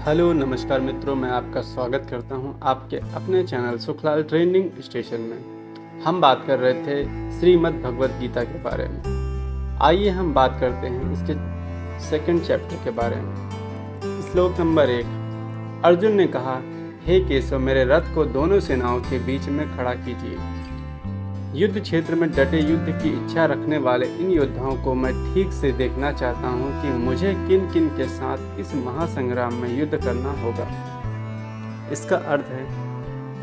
Hello नमस्कार मित्रों, मैं आपका स्वागत करता हूं आपके अपने चैनल सुखलाल ट्रेंडिंग स्टेशन में। हम बात कर रहे थे श्रीमद् भगवत गीता के बारे में। आइए हम बात करते हैं इसके सेकंड चैप्टर के बारे में। श्लोक नंबर 1। अर्जुन ने कहा, हे केशव, मेरे रथ को दोनों सेनाओं के बीच में खड़ा कीजिए। युद्ध क्षेत्र में डटे युद्ध की इच्छा रखने वाले इन योद्धाओं को मैं ठीक से देखना चाहता हूं कि मुझे किन किन के साथ इस महासंग्राम में युद्ध करना होगा। इसका अर्थ है,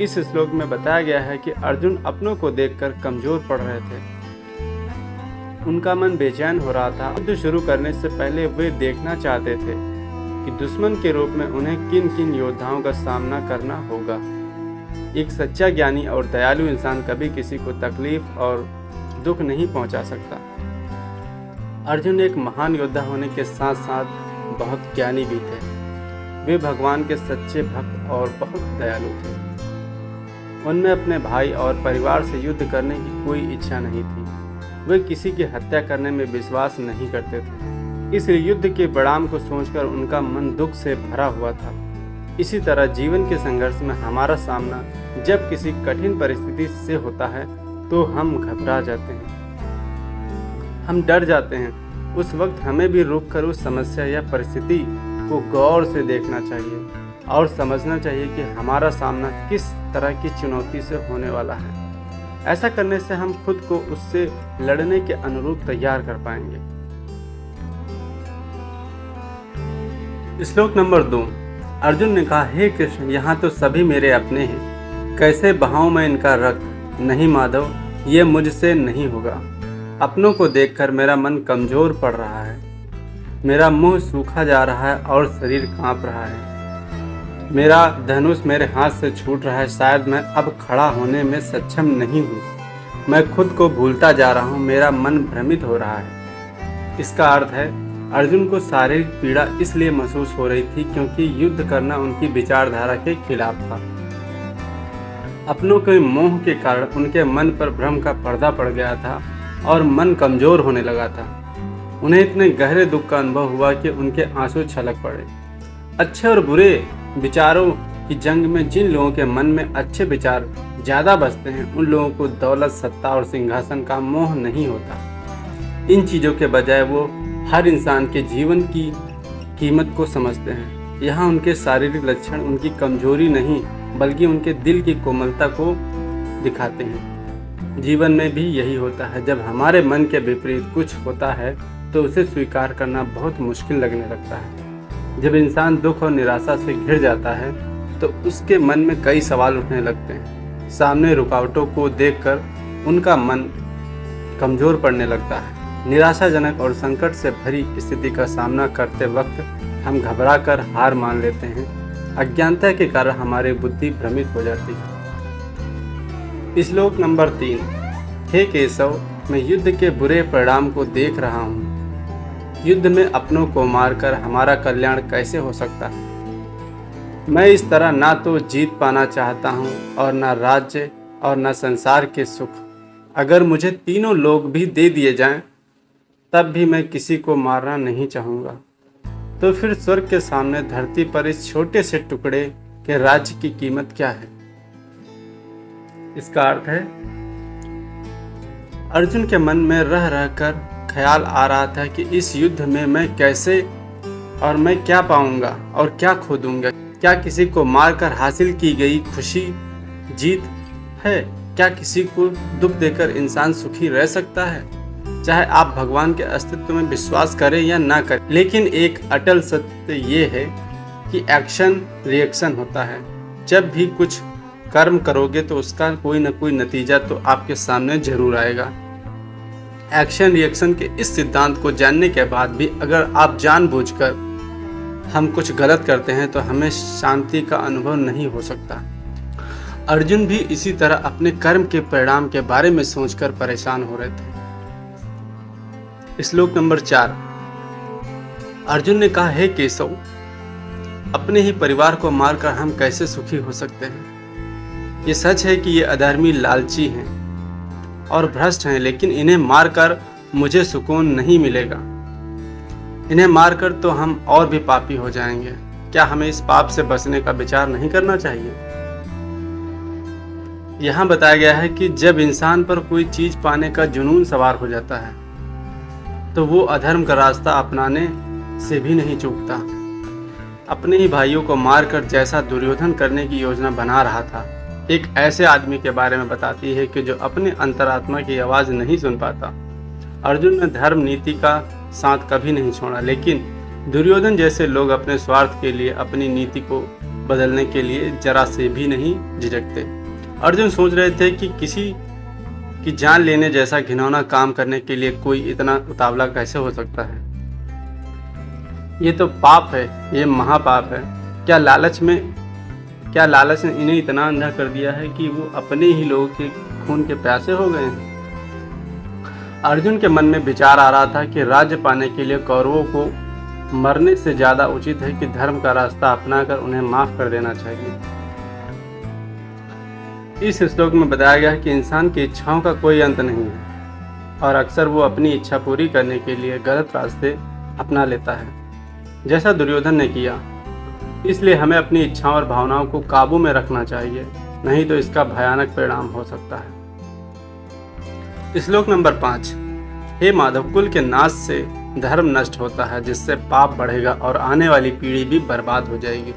इस श्लोक में बताया गया है कि अर्जुन अपनों को देखकर कमजोर पड़ रहे थे। उनका मन बेचैन हो रहा था। युद्ध शुरू करने से पहले वे देखना चाहते थे कि दुश्मन के रूप में उन्हें किन किन योद्धाओं का सामना करना होगा। एक सच्चा ज्ञानी और दयालु इंसान कभी किसी को तकलीफ और दुख नहीं पहुंचा सकता। अर्जुन एक महान योद्धा होने के साथ साथ बहुत ज्ञानी भी थे। वे भगवान के सच्चे भक्त और बहुत दयालु थे। उनमें अपने भाई और परिवार से युद्ध करने की कोई इच्छा नहीं थी। वे किसी की हत्या करने में विश्वास नहीं करते थे। इसलिए युद्ध के परिणाम को सोचकर उनका मन दुख से भरा हुआ था। इसी तरह जीवन के संघर्ष में हमारा सामना जब किसी कठिन परिस्थिति से होता है तो हम घबरा जाते हैं, हम डर जाते हैं। उस वक्त हमें भी रुककर उस समस्या या परिस्थिति को गौर से देखना चाहिए और समझना चाहिए कि हमारा सामना किस तरह की चुनौती से होने वाला है। ऐसा करने से हम खुद को उससे लड़ने के अनुरूप तैयार कर पाएंगे। श्लोक नंबर 2। अर्जुन ने कहा, हे कृष्ण, यहाँ तो सभी मेरे अपने हैं। कैसे बहाऊं मैं इनका रक्त? नहीं माधव, ये मुझसे नहीं होगा। अपनों को देखकर मेरा मन कमजोर पड़ रहा है। मेरा मुंह सूखा जा रहा है और शरीर कांप रहा है। मेरा धनुष मेरे हाथ से छूट रहा है। शायद मैं अब खड़ा होने में सक्षम नहीं हूँ। मैं खुद को भूलता जा रहा हूँ। मेरा मन भ्रमित हो रहा है। इसका अर्थ है, अर्जुन को शारीरिक पीड़ा इसलिए महसूस हो रही थी क्योंकि युद्ध करना उनकी विचारधारा के खिलाफ था। अपनों के मोह के कारण उनके मन पर भ्रम का पर्दा पड़ गया था और मन कमजोर होने लगा था। उन्हें इतने गहरे दुख का अनुभव हुआ कि उनके आंसू छलक पड़े। अच्छे और बुरे विचारों की जंग में जिन लोगों के मन में अच्छे विचार ज्यादा बसते हैं, उन लोगों को दौलत, सत्ता और सिंहासन का मोह नहीं होता। इन चीजों के बजाय वो हर इंसान के जीवन की कीमत को समझते हैं। यहाँ उनके शारीरिक लक्षण उनकी कमजोरी नहीं बल्कि उनके दिल की कोमलता को दिखाते हैं। जीवन में भी यही होता है। जब हमारे मन के विपरीत कुछ होता है तो उसे स्वीकार करना बहुत मुश्किल लगने लगता है। जब इंसान दुख और निराशा से घिर जाता है तो उसके मन में कई सवाल उठने लगते हैं। सामने रुकावटों को देखकर उनका मन कमजोर पड़ने लगता है। निराशाजनक और संकट से भरी स्थिति का सामना करते वक्त हम घबराकर हार मान लेते हैं। अज्ञानता के कारण हमारी बुद्धि भ्रमित हो जाती है। श्लोक नंबर 3। हे केशव, मैं युद्ध के बुरे परिणाम को देख रहा हूँ। युद्ध में अपनों को मारकर हमारा कल्याण कैसे हो सकता है? मैं इस तरह ना तो जीत पाना चाहता हूँ और ना राज्य और ना संसार के सुख। अगर मुझे तीनों लोग भी दे दिए जाएं तब भी मैं किसी को मारना नहीं चाहूँगा। तो फिर स्वर्ग के सामने धरती पर इस छोटे से टुकड़े के राज्य की कीमत क्या है? इसका अर्थ है, अर्जुन के मन में रह रहकर ख्याल आ रहा था कि इस युद्ध में मैं कैसे और मैं क्या पाऊंगा और क्या खो दूंगा। क्या किसी को मारकर हासिल की गई खुशी जीत है? क्या किसी को दुख देकर इंसान सुखी रह सकता है? चाहे आप भगवान के अस्तित्व में विश्वास करें या ना करें, लेकिन एक अटल सत्य ये है कि एक्शन रिएक्शन होता है। जब भी कुछ कर्म करोगे तो उसका कोई ना कोई नतीजा तो आपके सामने जरूर आएगा। एक्शन रिएक्शन के इस सिद्धांत को जानने के बाद भी अगर आप जानबूझकर हम कुछ गलत करते हैं तो हमें शांति का अनुभव नहीं हो सकता। अर्जुन भी इसी तरह अपने कर्म के परिणाम के बारे में सोचकर परेशान हो रहे थे। श्लोक नंबर 4। अर्जुन ने कहा, हे केशव, अपने ही परिवार को मारकर हम कैसे सुखी हो सकते हैं? ये सच है कि ये अधर्मी, लालची हैं और भ्रष्ट हैं, लेकिन इन्हें मारकर मुझे सुकून नहीं मिलेगा। इन्हें मारकर तो हम और भी पापी हो जाएंगे। क्या हमें इस पाप से बचने का विचार नहीं करना चाहिए? यहाँ बताया गया है कि जब इंसान पर कोई चीज पाने का जुनून सवार हो जाता है तो वो अधर्म का रास्ता अपनाने से भी नहीं चूकता। अपने ही भाइयों को मारकर जैसा दुर्योधन करने की योजना बना रहा था, एक ऐसे आदमी के बारे में बताती है कि जो अपने अंतरात्मा की आवाज़ नहीं सुन पाता। अर्जुन ने धर्म नीति का साथ कभी नहीं छोड़ा, लेकिन दुर्योधन जैसे लोग अपने स्वार्थ के लिए अपनी नीति को बदलने के लिए जरा से भी नहीं झिझकते। अर्जुन सोच रहे थे कि किसी की जान लेने जैसा घिनौना काम करने के लिए कोई इतना उतावला कैसे हो सकता है। ये तो पाप है, ये महापाप है। क्या लालच ने इन्हें इतना अंधा कर दिया है कि वो अपने ही लोगों के खून के प्यासे हो गए हैं। अर्जुन के मन में विचार आ रहा था कि राज्य पाने के लिए कौरवों को मरने से ज्यादा उचित है कि धर्म का रास्ता अपनाकर उन्हें माफ कर देना चाहिए। इस श्लोक में बताया गया है कि इंसान की इच्छाओं का कोई अंत नहीं है और अक्सर वो अपनी इच्छा पूरी करने के लिए गलत रास्ते अपना लेता है, जैसा दुर्योधन ने किया। इसलिए हमें अपनी इच्छाओं और भावनाओं को काबू में रखना चाहिए, नहीं तो इसका भयानक परिणाम हो सकता है। श्लोक नंबर 5। हे माधव, कुल के नाश से धर्म नष्ट होता है, जिससे पाप बढ़ेगा और आने वाली पीढ़ी भी बर्बाद हो जाएगी।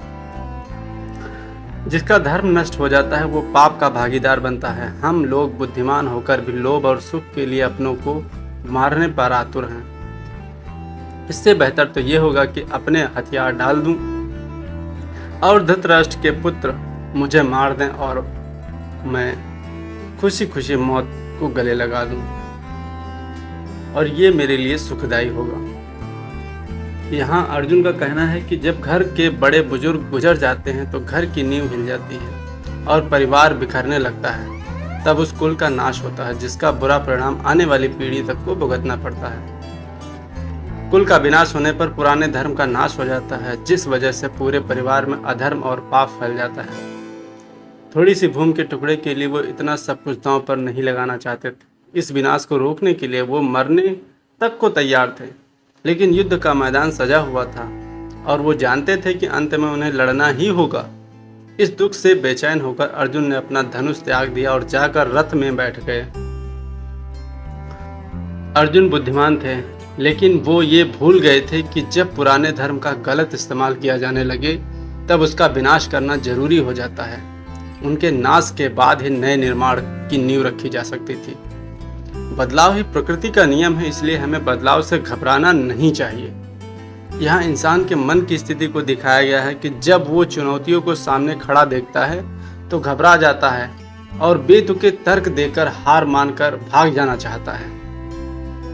जिसका धर्म नष्ट हो जाता है वो पाप का भागीदार बनता है। हम लोग बुद्धिमान होकर भी लोभ और सुख के लिए अपनों को मारने पर आतुर हैं। इससे बेहतर तो ये होगा कि अपने हथियार डाल दूं और धृतराष्ट्र के पुत्र मुझे मार दें और मैं खुशी खुशी मौत को गले लगा लूं, और ये मेरे लिए सुखदायी होगा। यहाँ अर्जुन का कहना है कि जब घर के बड़े बुजुर्ग गुजर जाते हैं तो घर की नींव हिल जाती है और परिवार बिखरने लगता है। तब उस कुल का नाश होता है, जिसका बुरा परिणाम आने वाली पीढ़ी तक को भुगतना पड़ता है। कुल का विनाश होने पर पुराने धर्म का नाश हो जाता है, जिस वजह से पूरे परिवार में अधर्म और पाप फैल जाता है। थोड़ी सी भूमि के टुकड़े के लिए वो इतना सब कुछ दांव पर नहीं लगाना चाहते थे। इस विनाश को रोकने के लिए वो मरने तक को तैयार थे, लेकिन युद्ध का मैदान सजा हुआ था और वो जानते थे कि अंत में उन्हें लड़ना ही होगा। इस दुख से बेचैन होकर अर्जुन ने अपना धनुष त्याग दिया और जाकर रथ में बैठ गए। अर्जुन बुद्धिमान थे, लेकिन वो ये भूल गए थे कि जब पुराने धर्म का गलत इस्तेमाल किया जाने लगे तब उसका विनाश करना जरूरी हो जाता है। उनके नाश के बाद ही नए निर्माण की नींव रखी जा सकती थी। बदलाव ही प्रकृति का नियम है, इसलिए हमें बदलाव से घबराना नहीं चाहिए। यहाँ इंसान के मन की स्थिति को दिखाया गया है कि जब वो चुनौतियों को सामने खड़ा देखता है तो घबरा जाता है और बेतुके तर्क देकर हार मानकर भाग जाना चाहता है,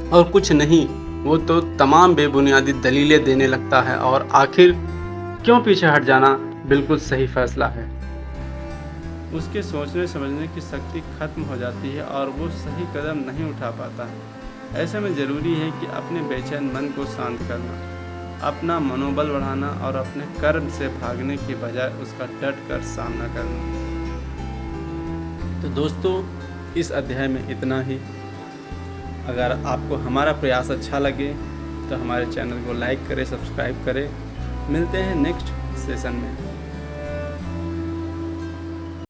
और कुछ नहीं, वो तो तमाम बेबुनियादी दलीलें देने लगता है और आखिर क्यों पीछे हट जाना बिल्कुल सही फैसला है। उसके सोचने समझने की शक्ति खत्म हो जाती है और वो सही कदम नहीं उठा पाता। ऐसे में ज़रूरी है कि अपने बेचैन मन को शांत करना, अपना मनोबल बढ़ाना और अपने कर्म से भागने की बजाय उसका डट कर सामना करना। तो दोस्तों, इस अध्याय में इतना ही। अगर आपको हमारा प्रयास अच्छा लगे तो हमारे चैनल को लाइक करें, सब्सक्राइब करें। मिलते हैं नेक्स्ट सेशन में।